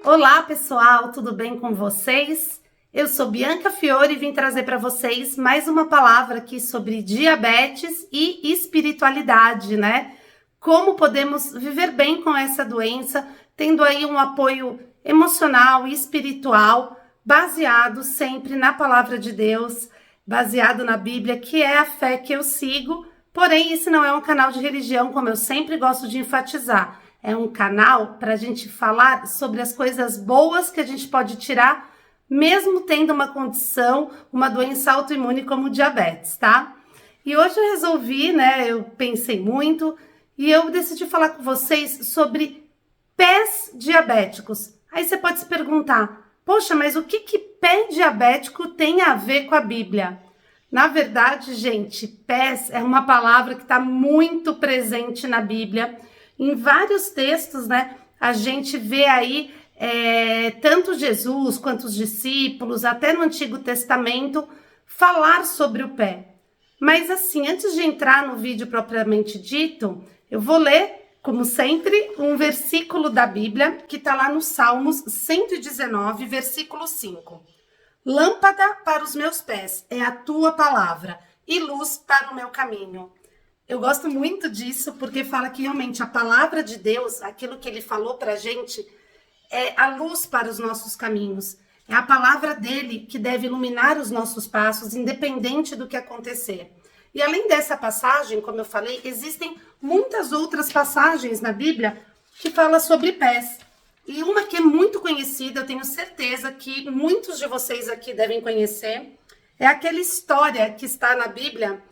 Olá pessoal, tudo bem com vocês? Eu sou Bianca Fiore e vim trazer para vocês mais uma palavra aqui sobre diabetes e espiritualidade, né? Como podemos viver bem com essa doença, tendo aí um apoio emocional e espiritual, baseado sempre na palavra de Deus, baseado na Bíblia, que é a fé que eu sigo. Porém, esse não é um canal de religião, como eu sempre gosto de enfatizar. É um canal para a gente falar sobre as coisas boas que a gente pode tirar, mesmo tendo uma condição, uma doença autoimune como diabetes, tá? E hoje eu resolvi, né, eu pensei muito e eu decidi falar com vocês sobre pés diabéticos. Aí você pode se perguntar, poxa, mas o que pé diabético tem a ver com a Bíblia? Na verdade, gente, pés é uma palavra que está muito presente na Bíblia. Em vários textos, né, a gente vê aí tanto Jesus quanto os discípulos, até no Antigo Testamento, falar sobre o pé. Mas assim, antes de entrar no vídeo propriamente dito, eu vou ler, como sempre, um versículo da Bíblia, que está lá no Salmos 119, versículo 5. Lâmpada para os meus pés é a tua palavra e luz para o meu caminho. Eu gosto muito disso porque fala que realmente a palavra de Deus, aquilo que ele falou para a gente, é a luz para os nossos caminhos. É a palavra dele que deve iluminar os nossos passos, independente do que acontecer. E além dessa passagem, como eu falei, existem muitas outras passagens na Bíblia que falam sobre pés. E uma que é muito conhecida, eu tenho certeza que muitos de vocês aqui devem conhecer, é aquela história que está na Bíblia,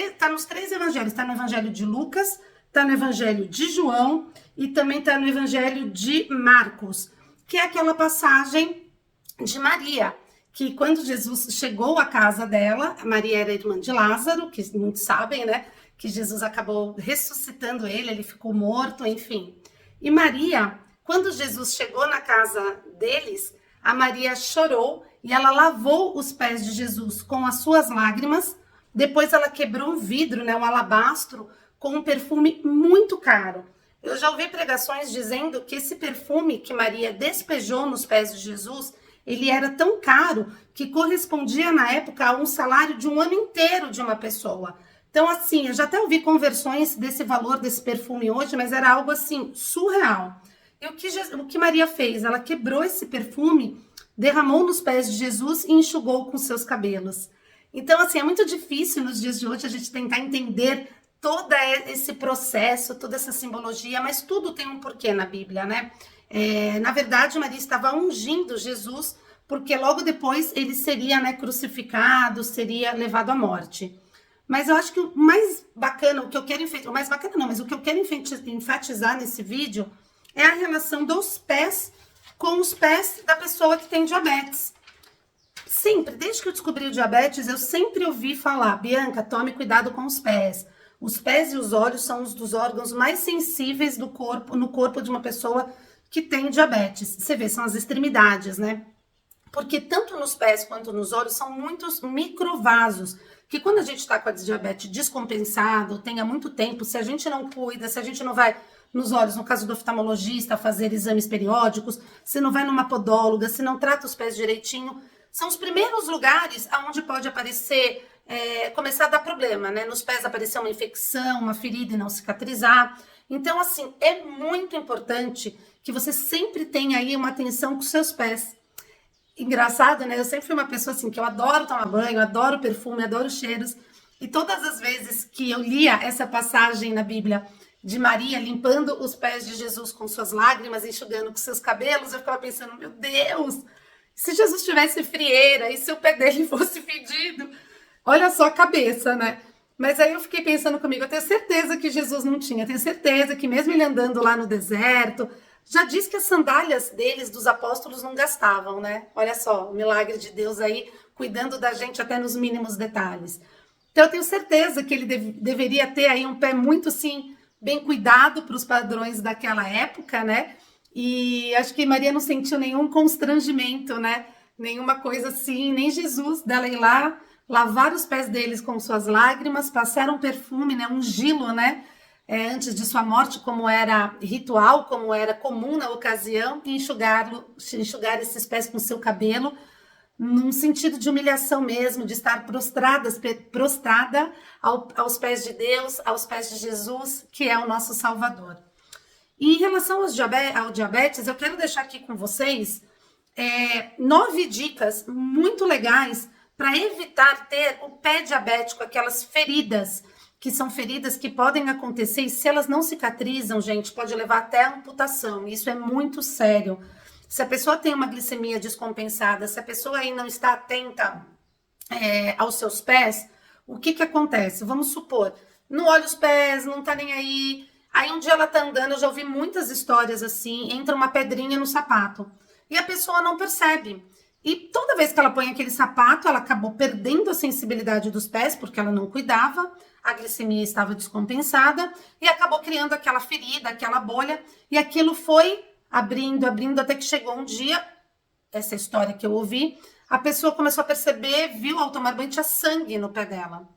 está nos três evangelhos, está no evangelho de Lucas, está no evangelho de João e também está no evangelho de Marcos, que é aquela passagem de Maria, que quando Jesus chegou à casa dela, Maria era irmã de Lázaro, que muitos sabem, né, que Jesus acabou ressuscitando ele ficou morto, enfim. E Maria, quando Jesus chegou na casa deles, a Maria chorou e ela lavou os pés de Jesus com as suas lágrimas. Depois ela quebrou um vidro, né, um alabastro, com um perfume muito caro. Eu já ouvi pregações dizendo que esse perfume que Maria despejou nos pés de Jesus, ele era tão caro que correspondia na época a um salário de um ano inteiro de uma pessoa. Então, assim, eu já até ouvi conversões desse valor desse perfume hoje, mas era algo, assim, surreal. E o que Maria fez? Ela quebrou esse perfume, derramou nos pés de Jesus e enxugou com seus cabelos. Então, assim, é muito difícil nos dias de hoje a gente tentar entender todo esse processo, toda essa simbologia, mas tudo tem um porquê na Bíblia, né? Na verdade, Maria estava ungindo Jesus, porque logo depois ele seria, né, crucificado, seria levado à morte. Mas eu acho que o mais bacana, o que eu quero enfatizar nesse vídeo é a relação dos pés com os pés da pessoa que tem diabetes. Sempre, desde que eu descobri o diabetes, eu sempre ouvi falar, Bianca, tome cuidado com os pés. Os pés e os olhos são os dos órgãos mais sensíveis do corpo, no corpo de uma pessoa que tem diabetes. Você vê, são as extremidades, né? Porque tanto nos pés quanto nos olhos são muitos microvasos, que quando a gente está com a diabetes descompensado, tem há muito tempo, se a gente não cuida, se a gente não vai nos olhos, no caso do oftalmologista, fazer exames periódicos, se não vai numa podóloga, se não trata os pés direitinho, são os primeiros lugares onde pode aparecer, começar a dar problema, né? Nos pés aparecer uma infecção, uma ferida e não cicatrizar. Então, assim, é muito importante que você sempre tenha aí uma atenção com os seus pés. Engraçado, né? Eu sempre fui uma pessoa assim, que eu adoro tomar banho, adoro perfume, adoro cheiros. E todas as vezes que eu lia essa passagem na Bíblia de Maria limpando os pés de Jesus com suas lágrimas, enxugando com seus cabelos, eu ficava pensando, meu Deus, se Jesus tivesse frieira e se o pé dele fosse fedido? Olha só a cabeça, né? Mas aí eu fiquei pensando comigo, eu tenho certeza que Jesus não tinha, eu tenho certeza que mesmo ele andando lá no deserto, já diz que as sandálias deles, dos apóstolos, não gastavam, né? Olha só, o milagre de Deus aí, cuidando da gente até nos mínimos detalhes. Então eu tenho certeza que ele deveria ter aí um pé muito, sim, bem cuidado para os padrões daquela época, né? E acho que Maria não sentiu nenhum constrangimento, né? Nenhuma coisa assim, nem Jesus dela ir lá, lavar os pés deles com suas lágrimas, passar um perfume, né? Um gilo, né? antes de sua morte, como era ritual, como era comum na ocasião, e enxugar esses pés com seu cabelo, num sentido de humilhação mesmo, de estar prostrada aos pés de Deus, aos pés de Jesus, que é o nosso Salvador. E em relação ao diabetes, eu quero deixar aqui com vocês 9 dicas muito legais para evitar ter o pé diabético, aquelas feridas, que são feridas que podem acontecer, e se elas não cicatrizam, gente, pode levar até a amputação. Isso é muito sério. Se a pessoa tem uma glicemia descompensada, se a pessoa aí não está atenta aos seus pés, o que acontece? Vamos supor, não olha os pés, não tá nem aí. Aí um dia ela tá andando, eu já ouvi muitas histórias assim, entra uma pedrinha no sapato e a pessoa não percebe. E toda vez que ela põe aquele sapato, ela acabou perdendo a sensibilidade dos pés, porque ela não cuidava, a glicemia estava descompensada e acabou criando aquela ferida, aquela bolha, e aquilo foi abrindo, até que chegou um dia, essa história que eu ouvi, a pessoa começou a perceber, viu ao tomar banho, tinha sangue no pé dela.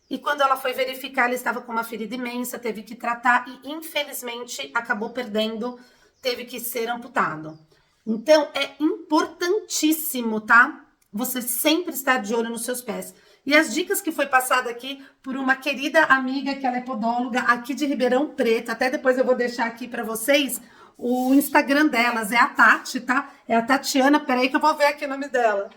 E quando ela foi verificar, ela estava com uma ferida imensa, teve que tratar e, infelizmente, acabou perdendo, teve que ser amputado. Então, é importantíssimo, tá? Você sempre estar de olho nos seus pés. E as dicas que foi passada aqui por uma querida amiga, que ela é podóloga, aqui de Ribeirão Preto, até depois eu vou deixar aqui para vocês o Instagram delas, é a Tati, tá? É a Tatiana, peraí que eu vou ver aqui o nome dela.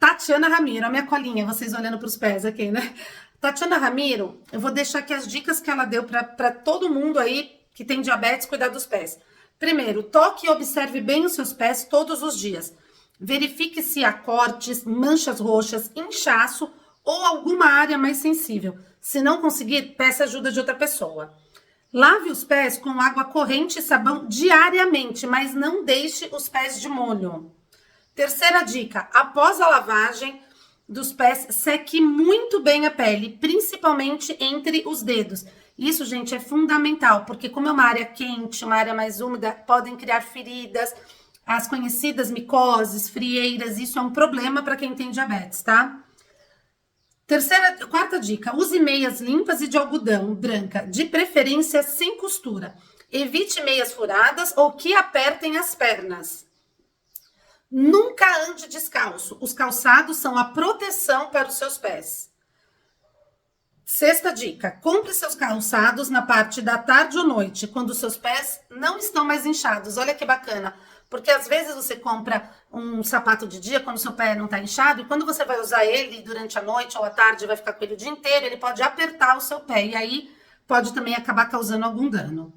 Tatiana Ramiro, a minha colinha, vocês olhando para os pés aqui, né? Tatiana Ramiro, eu vou deixar aqui as dicas que ela deu para todo mundo aí que tem diabetes cuidar dos pés. Primeiro, toque e observe bem os seus pés todos os dias. Verifique se há cortes, manchas roxas, inchaço ou alguma área mais sensível. Se não conseguir, peça ajuda de outra pessoa. Lave os pés com água corrente e sabão diariamente, mas não deixe os pés de molho. Terceira dica, após a lavagem dos pés, seque muito bem a pele, principalmente entre os dedos. Isso, gente, é fundamental, porque como é uma área quente, uma área mais úmida, podem criar feridas, as conhecidas micoses, frieiras, isso é um problema para quem tem diabetes, tá? Quarta dica, use meias limpas e de algodão branca, de preferência sem costura. Evite meias furadas ou que apertem as pernas. Nunca ande descalço. Os calçados são a proteção para os seus pés. Sexta dica, compre seus calçados na parte da tarde ou noite, quando os seus pés não estão mais inchados. Olha que bacana. Porque às vezes você compra um sapato de dia quando o seu pé não está inchado e quando você vai usar ele durante a noite ou à tarde, vai ficar com ele o dia inteiro, ele pode apertar o seu pé e aí pode também acabar causando algum dano.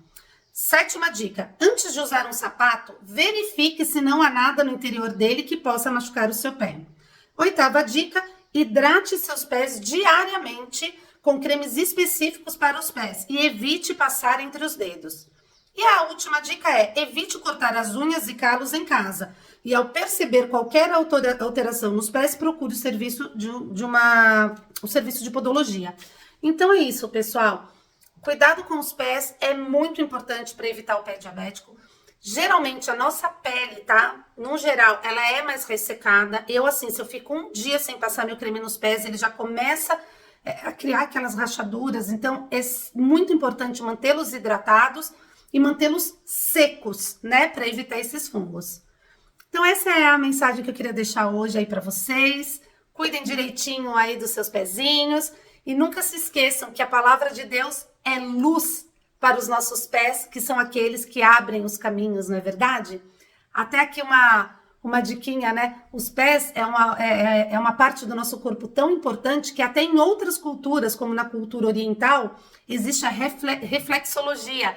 Sétima dica, antes de usar um sapato, verifique se não há nada no interior dele que possa machucar o seu pé. Oitava dica, hidrate seus pés diariamente com cremes específicos para os pés e evite passar entre os dedos. E a última dica é, evite cortar as unhas e calos em casa. E ao perceber qualquer alteração nos pés, procure o serviço o serviço de podologia. Então é isso, pessoal. Cuidado com os pés é muito importante para evitar o pé diabético. Geralmente a nossa pele, tá? No geral, ela é mais ressecada. Eu, assim, se eu fico um dia sem passar meu creme nos pés, ele já começa a criar aquelas rachaduras. Então é muito importante mantê-los hidratados e mantê-los secos, né, para evitar esses fungos. Então essa é a mensagem que eu queria deixar hoje aí para vocês. Cuidem direitinho aí dos seus pezinhos e nunca se esqueçam que a palavra de Deus é luz para os nossos pés, que são aqueles que abrem os caminhos, não é verdade? Até aqui uma diquinha, né? Os pés é uma parte do nosso corpo tão importante que até em outras culturas, como na cultura oriental, existe a reflexologia,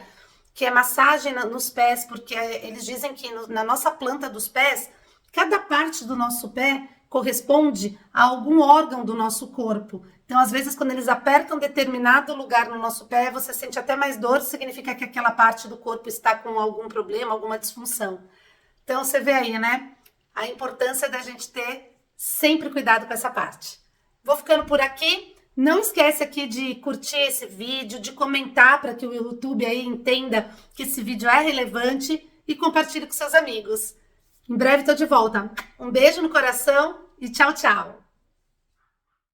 que é massagem nos pés, porque eles dizem que na nossa planta dos pés, cada parte do nosso pé corresponde a algum órgão do nosso corpo. Então, às vezes, quando eles apertam determinado lugar no nosso pé, você sente até mais dor, significa que aquela parte do corpo está com algum problema, alguma disfunção. Então, você vê aí, né? A importância da gente ter sempre cuidado com essa parte. Vou ficando por aqui. Não esquece aqui de curtir esse vídeo, de comentar para que o YouTube aí entenda que esse vídeo é relevante e compartilhe com seus amigos. Em breve estou de volta. Um beijo no coração e tchau, tchau!